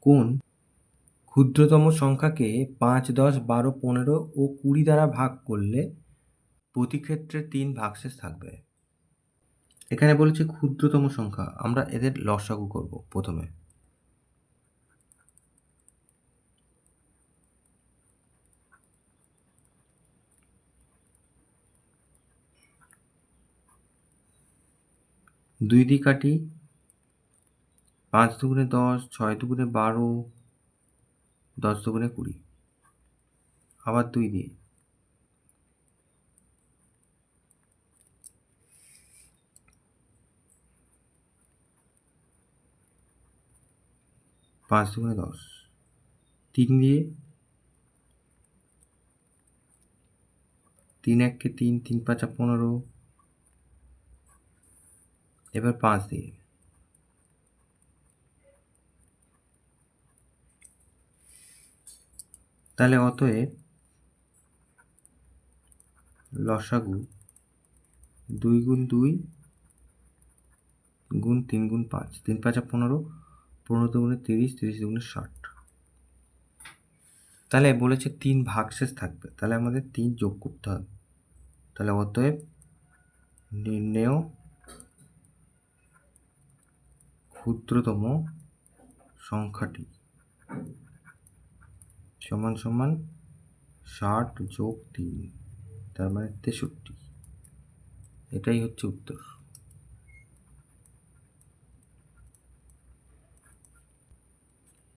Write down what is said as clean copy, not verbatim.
কোন ক্ষুদ্রতম সংখ্যাকে 5, 10, 12, 15 ও 20 দ্বারা ভাগ করলে প্রতি ক্ষেত্রে 3 ভাগশেষ থাকবে? এখানে বলেছে ক্ষুদ্রতম সংখ্যা, আমরা এদের লসাগু করব প্রথমে। দুই দিয়ে কাটি, 5 দুগুণে 10, 6 দুগুণে 12, 10 দুগুণে 20, আবার 2 দিয়ে, 5 দুগুণে 10, 3 দিয়ে, 3 1 কে 3, 3 5 15, এবার 5 দিয়ে। তাহলে অতএব লসাগু 2 গুণ 2 গুণ 3 গুণ 5, 3 5 15, 15 দুগুণে 30, 30 দুগুণে 60। তাহলে বলেছে 3 ভাগশেষ থাকবে, তাহলে আমাদের 3 যোগ করতে হবে। তাহলে অতএব নির্ণেয় ক্ষুদ্রতম সংখ্যাটি সমান সমান 60 যোগ 3, তার মানে 63। এটাই হচ্ছে উত্তর।